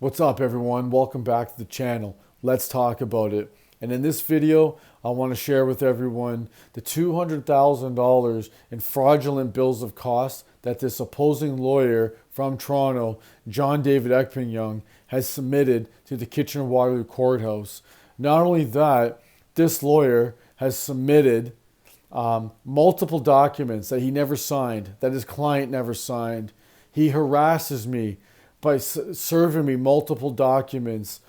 What's up, everyone? Welcome back to the channel. Let's talk about it. And in this video, I want to share with everyone the $200,000 in fraudulent bills of costs that this opposing lawyer from Toronto, John David Ekpenyong, has submitted to the Kitchener-Waterloo Courthouse. Not only that, this lawyer has submitted multiple documents that he never signed, that his client never signed. He harasses me by serving me multiple documents.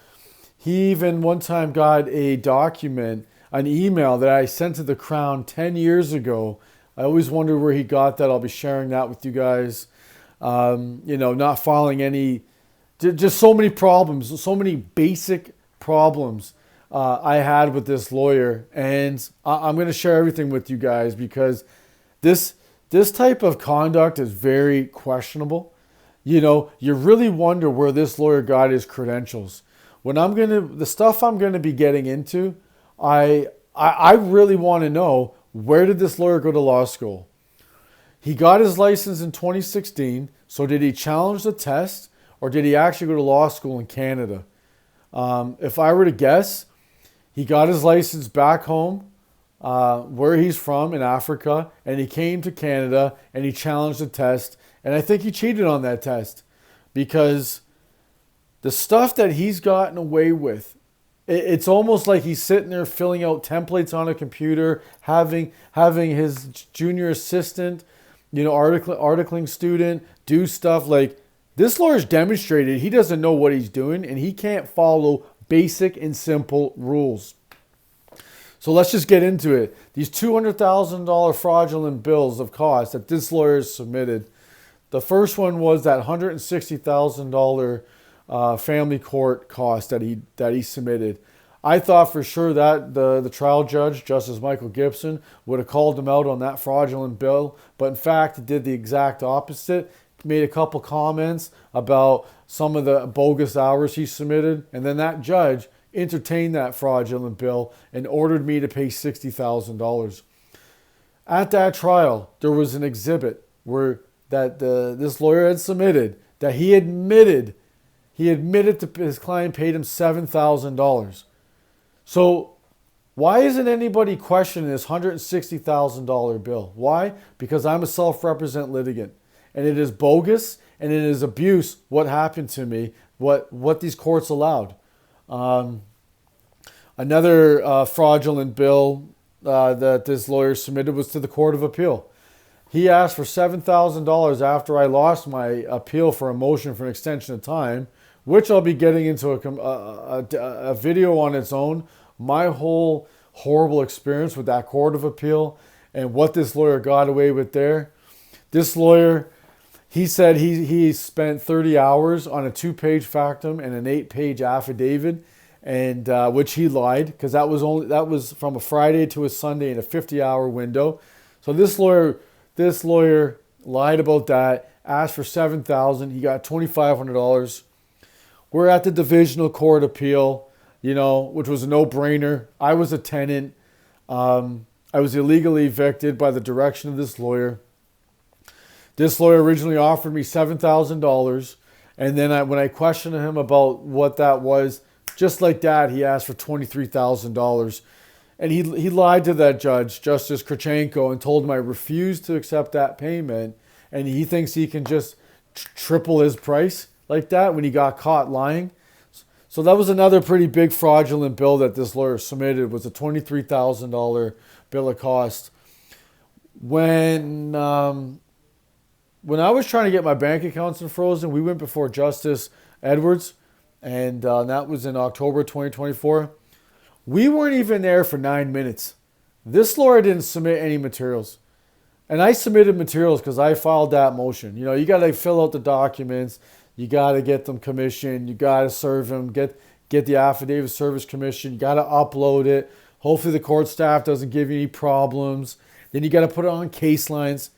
He even one time got a document, an email that I sent to the Crown 10 years ago. I always wonder where he got that. I'll be sharing that with you guys. Not filing any, just so many problems, so many basic problems I had with this lawyer. And I'm going to share everything with you guys because this type of conduct is very questionable. You really wonder where this lawyer got his credentials. The stuff I'm going to be getting into, I really want to know, where did this lawyer go to law school? He got his license in 2016. So did he challenge the test, or did he actually go to law school in Canada? If I were to guess, he got his license back home, where he's from in Africa, and he came to Canada and he challenged the test. And I think he cheated on that test because the stuff that he's gotten away with, it's almost like he's sitting there filling out templates on a computer, having his junior assistant, articling student do stuff. Like, this lawyer's demonstrated he doesn't know what he's doing and he can't follow basic and simple rules. So let's just get into it. These $200,000 fraudulent bills of cost that this lawyer submitted. The first one was that $160,000 family court cost that he submitted. I thought for sure that the trial judge, Justice Michael Gibson, would have called him out on that fraudulent bill, but in fact, he did the exact opposite. Made a couple comments about some of the bogus hours he submitted, and then that judge entertained that fraudulent bill and ordered me to pay $60,000. At that trial, there was an exhibit where this lawyer had submitted that he admitted his client paid him $7,000. So why isn't anybody questioning this $160,000 bill? Why? Because I'm a self-represent litigant, and it is bogus and it is abuse what happened to me, what these courts allowed. Another fraudulent bill that this lawyer submitted was to the Court of Appeal. He asked for $7,000 after I lost my appeal for a motion for an extension of time, which I'll be getting into a video on its own. My whole horrible experience with that Court of Appeal and what this lawyer got away with there. This lawyer, he said he spent 30 hours on a 2-page factum and an 8-page affidavit, and which he lied because that was from a Friday to a Sunday in a 50-hour window. So this lawyer lied about that, asked for $7,000. He got $2,500. We're at the Divisional Court Appeal, which was a no-brainer. I was a tenant. I was illegally evicted by the direction of this lawyer. This lawyer originally offered me $7,000, and then when I questioned him about what that was, just like that, he asked for $23,000. And he lied to that judge, Justice Krachenko, and told him I refused to accept that payment. And he thinks he can just triple his price like that when he got caught lying. So that was another pretty big fraudulent bill that this lawyer submitted, was a $23,000 bill of cost. When I was trying to get my bank accounts frozen, we went before Justice Edwards, and that was in October 2024. We weren't even there for 9 minutes. This lawyer didn't submit any materials. And I submitted materials because I filed that motion. You got to fill out the documents. You got to get them commissioned. You got to serve them. Get the affidavit of service commission. You got to upload it. Hopefully the court staff doesn't give you any problems. Then you got to put it on case lines.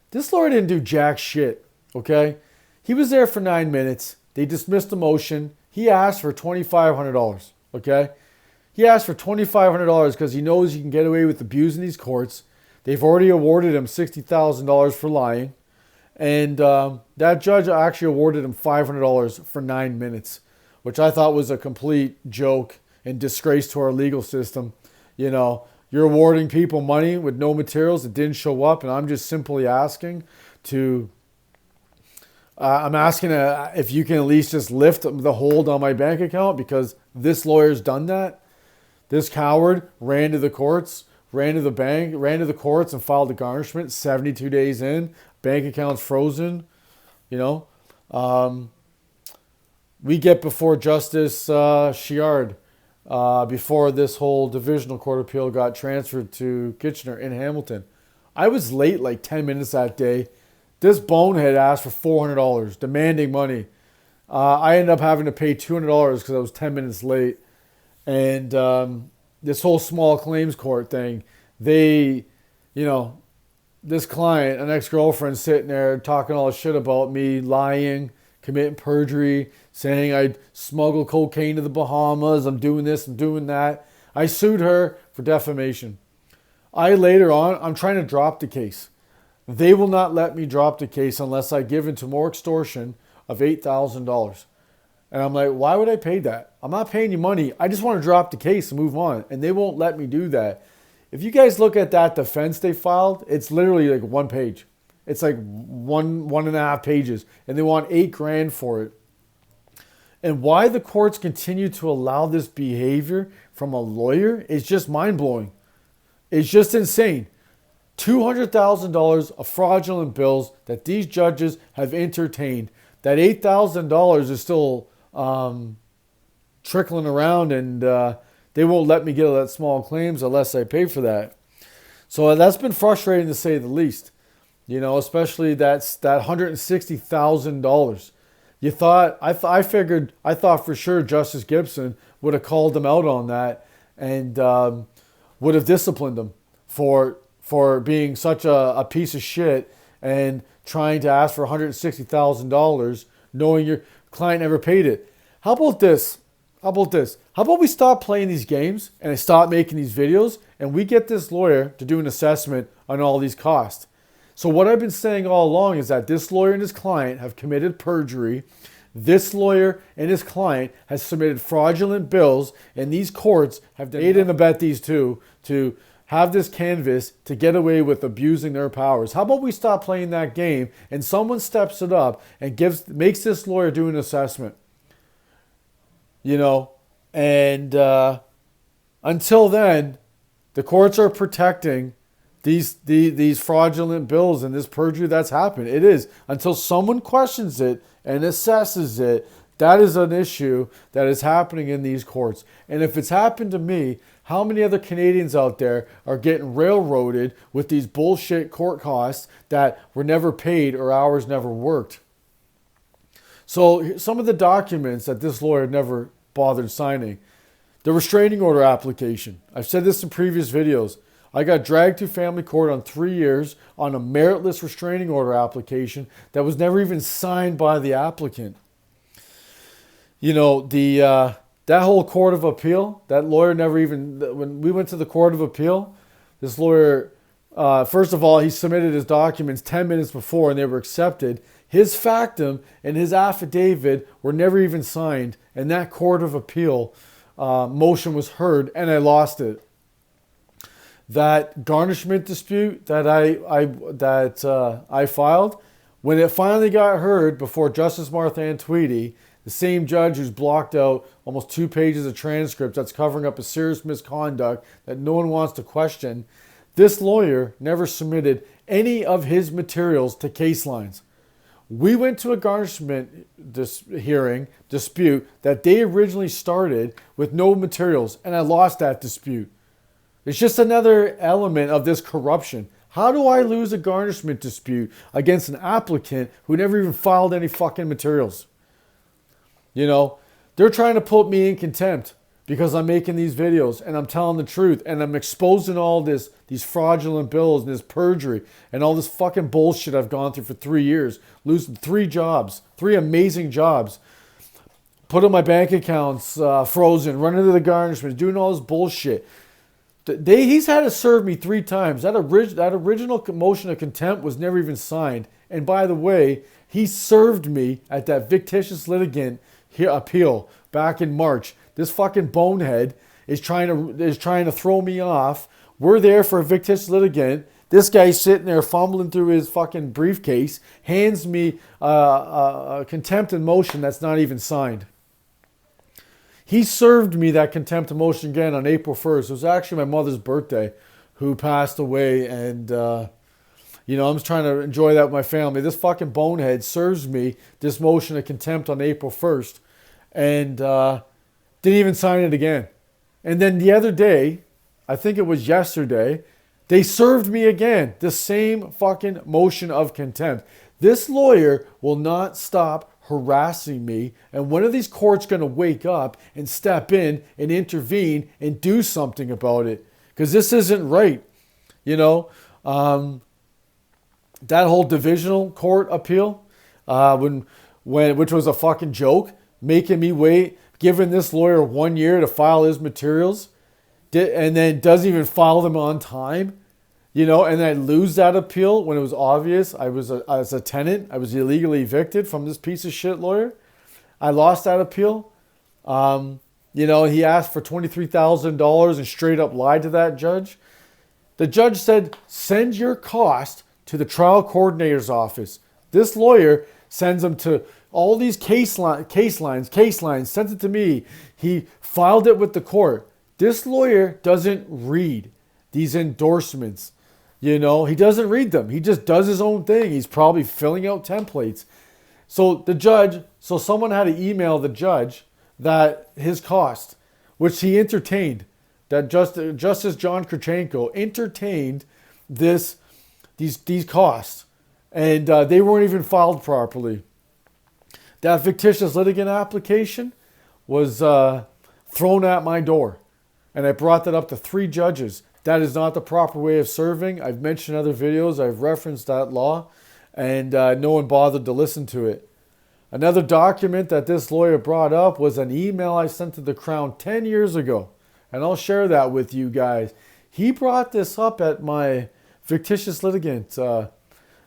This lawyer didn't do jack shit, okay? He was there for 9 minutes. They dismissed the motion. He asked for $2,500, okay? He asked for $2,500 because he knows he can get away with abusing these courts. They've already awarded him $60,000 for lying. And that judge actually awarded him $500 for 9 minutes. which I thought was a complete joke and disgrace to our legal system. You know, you're awarding people money with no materials that didn't show up, and I'm just simply asking to... I'm asking if you can at least just lift the hold on my bank account, because this lawyer's done that. This coward ran to the courts, ran to the bank, ran to the courts and filed a garnishment 72 days in. Bank account's frozen. You know, we get before Justice Chiard before this whole divisional court appeal got transferred to Kitchener in Hamilton. I was late like 10 minutes that day. This bonehead asked for $400, demanding money. I ended up having to pay $200 because I was 10 minutes late. And this whole small claims court thing, they, you know, this client, an ex-girlfriend, sitting there talking all this shit about me lying, committing perjury, saying I'd smuggle cocaine to the Bahamas, I'm doing this, I'm doing that. I sued her for defamation. I'm trying to drop the case. They will not let me drop the case unless I give into more extortion of $8,000. And I'm like, why would I pay that? I'm not paying you money. I just want to drop the case and move on. And they won't let me do that. If you guys look at that defense they filed, it's literally like one page. It's like one and a half pages. And they want $8,000 for it. And why the courts continue to allow this behavior from a lawyer is just mind-blowing. It's just insane. $200,000 of fraudulent bills that these judges have entertained. That $8,000 is still trickling around, and they won't let me get that small claims unless I pay for that. So that's been frustrating to say the least. You know, especially that $160,000. You thought I thought for sure Justice Gibson would have called them out on that and would have disciplined them for being such a piece of shit and trying to ask for $160,000 knowing your client never paid it. How about this? How about we stop playing these games and I stop making these videos and we get this lawyer to do an assessment on all these costs. So what I've been saying all along is that this lawyer and his client have committed perjury. This lawyer and his client has submitted fraudulent bills, and these courts have aided and abetted these two to have this canvas to get away with abusing their powers. How about we stop playing that game and someone steps it up and makes this lawyer do an assessment? You know, and until then, the courts are protecting these fraudulent bills and this perjury that's happened. It is. Until someone questions it and assesses it, that is an issue that is happening in these courts. And if it's happened to me, how many other Canadians out there are getting railroaded with these bullshit court costs that were never paid or hours never worked? So some of the documents that this lawyer never bothered signing. The restraining order application. I've said this in previous videos. I got dragged to family court on 3 years on a meritless restraining order application that was never even signed by the applicant. You know, that whole court of appeal, that lawyer never even, when we went to the court of appeal, this lawyer, first of all, he submitted his documents 10 minutes before and they were accepted. His factum and his affidavit were never even signed, and that court of appeal motion was heard, and I lost it. That garnishment dispute that I filed, when it finally got heard before Justice Martha Ann Tweedy, the same judge who's blocked out almost 2 pages of transcripts that's covering up a serious misconduct that no one wants to question, this lawyer never submitted any of his materials to case lines. We went to a garnishment hearing dispute that they originally started with no materials, and I lost that dispute. It's just another element of this corruption. How do I lose a garnishment dispute against an applicant who never even filed any fucking materials? You know, they're trying to put me in contempt because I'm making these videos and I'm telling the truth and I'm exposing all these fraudulent bills and this perjury and all this fucking bullshit I've gone through for 3 years, losing 3 jobs, 3 amazing jobs, putting my bank accounts frozen, running to the garnishment, doing all this bullshit. He's had to serve me 3 times. That original motion of contempt was never even signed. And by the way, he served me at that fictitious litigant appeal back in March. This fucking bonehead is trying to throw me off. We're there for a fictitious litigant. This guy's sitting there fumbling through his fucking briefcase, hands me a contempt in motion that's not even signed. He served me that contempt of motion again on April 1st. It was actually my mother's birthday, who passed away, and you know, I'm just trying to enjoy that with my family. This fucking bonehead serves me this motion of contempt on April 1st, and didn't even sign it again. And then the other day, I think it was yesterday, they served me again the same fucking motion of contempt. This lawyer will not stop harassing me, and when are these courts going to wake up and step in and intervene and do something about it? Because this isn't right. You know, that whole divisional court appeal, which was a fucking joke, making me wait, giving this lawyer 1 year to file his materials, and then doesn't even file them on time. You know, and I lose that appeal when it was obvious I was a tenant. I was illegally evicted from this piece of shit lawyer. I lost that appeal. You know, he asked for $23,000 and straight up lied to that judge. The judge said, send your cost to the trial coordinator's office. This lawyer sends them to all these case lines, sent it to me. He filed it with the court. This lawyer doesn't read these endorsements. You know, he doesn't read them. He just does his own thing. He's probably filling out templates. So someone had to email the judge that his cost, which he entertained, that Justice John Kurchenko entertained these costs, and they weren't even filed properly. That fictitious litigant application was thrown at my door, and I brought that up to 3 judges. That is not the proper way of serving. I've mentioned in other videos, I've referenced that law, and no one bothered to listen to it. Another document that this lawyer brought up was an email I sent to the Crown 10 years ago, and I'll share that with you guys. He brought this up at my fictitious litigant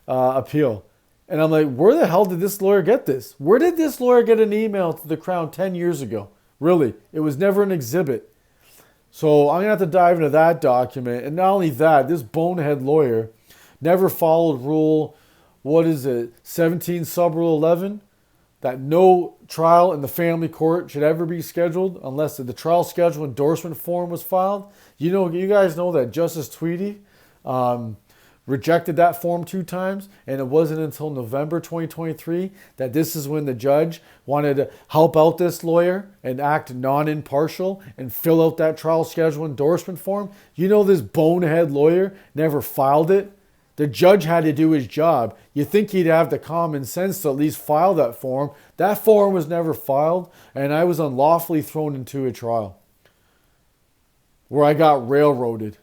appeal, and I'm like, where the hell did this lawyer get this? Where did this lawyer get an email to the Crown 10 years ago? Really, it was never an exhibit. So I'm going to have to dive into that document. And not only that, this bonehead lawyer never followed rule, 17 sub rule 11, that no trial in the family court should ever be scheduled unless the trial schedule endorsement form was filed. You know, you guys know that Justice Tweedy rejected that form 2 times, and it wasn't until November 2023 that this is when the judge wanted to help out this lawyer and act non-impartial and fill out that trial schedule endorsement form. You know, this bonehead lawyer never filed it. The judge had to do his job. You think he'd have the common sense to at least file that form. That form was never filed, and I was unlawfully thrown into a trial where I got railroaded.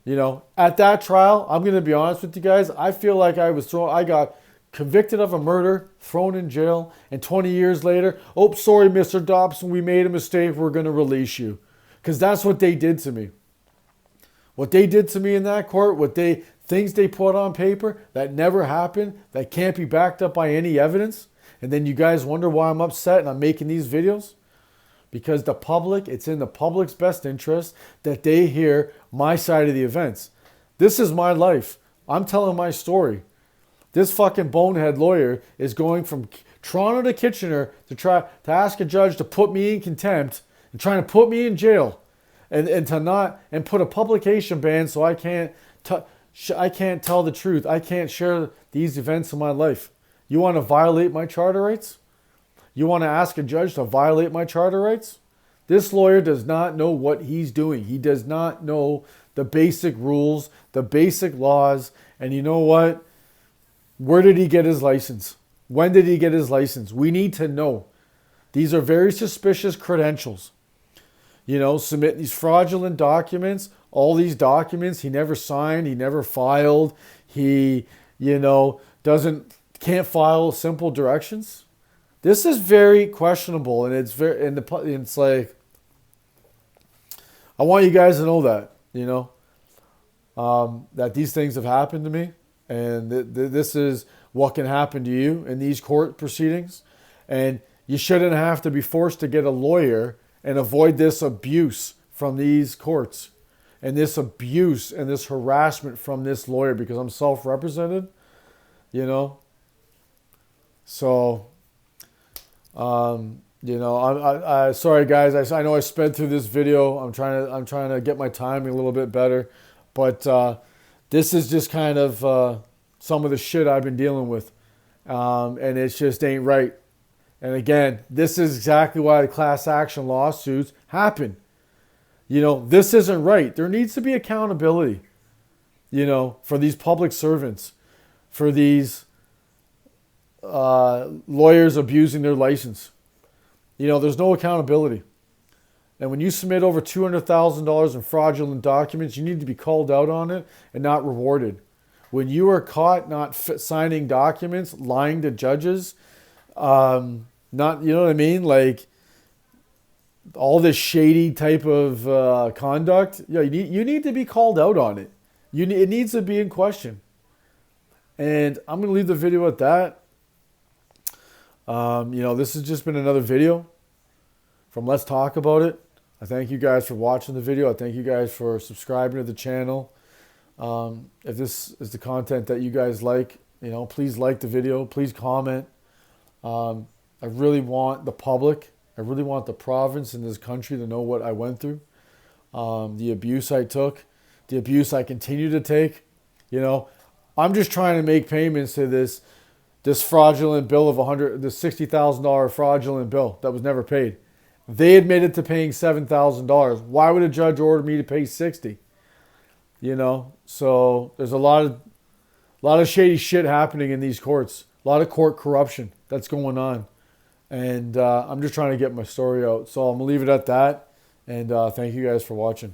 You know, at that trial, I'm going to be honest with you guys, I feel like I got convicted of a murder, thrown in jail, and 20 years later, oh, sorry, Mr. Dobson, we made a mistake, we're going to release you. Because that's what they did to me. What they did to me in that court, things they put on paper that never happened, that can't be backed up by any evidence, and then you guys wonder why I'm upset and I'm making these videos? Because the public, it's in the public's best interest that they hear my side of the events. This is my life. I'm telling my story. This fucking bonehead lawyer is going from Toronto to Kitchener to try to ask a judge to put me in contempt and trying to put me in jail and put a publication ban so I can't tell the truth. I can't share these events in my life. You want to violate my charter rights? You want to ask a judge to violate my charter rights? This lawyer does not know what he's doing. He does not know the basic rules, the basic laws. And you know what? Where did he get his license? When did he get his license? We need to know. These are very suspicious credentials. You know, submit these fraudulent documents. All these documents he never signed, he never filed. He, can't file simple directions. This is very questionable, and it's like, I want you guys to know that, that these things have happened to me, and this is what can happen to you in these court proceedings. And You shouldn't have to be forced to get a lawyer and avoid this abuse from these courts and this abuse and this harassment from this lawyer because I'm self-represented, you know. So, you know, I sorry guys. I know I sped through this video. I'm trying to get my timing a little bit better, but this is just kind of some of the shit I've been dealing with, and it just ain't right. And again, this is exactly why the class action lawsuits happen. You know, this isn't right. There needs to be accountability, you know, for these public servants, for these lawyers abusing their license. You know, there's no accountability. And when you submit over $200,000 in fraudulent documents, you need to be called out on it and not rewarded. When you are caught not signing documents, lying to judges, not, you know what I mean? Like all this shady type of conduct, you know, you need to be called out on it. It needs to be in question. And I'm going to leave the video at that. You know, this has just been another video from Let's Talk About It. I thank you guys for watching the video. I thank you guys for subscribing to the channel. If this is the content that you guys like, you know, please like the video. Please comment. I really want the public, I really want the province and this country to know what I went through. The abuse I took, the abuse I continue to take. You know, I'm just trying to make payments to this fraudulent bill of the $60,000 fraudulent bill that was never paid. They admitted to paying $7,000. Why would a judge order me to pay $60,000? You know, so there's a lot of shady shit happening in these courts. A lot of court corruption that's going on. And I'm just trying to get my story out. So I'm going to leave it at that. And thank you guys for watching.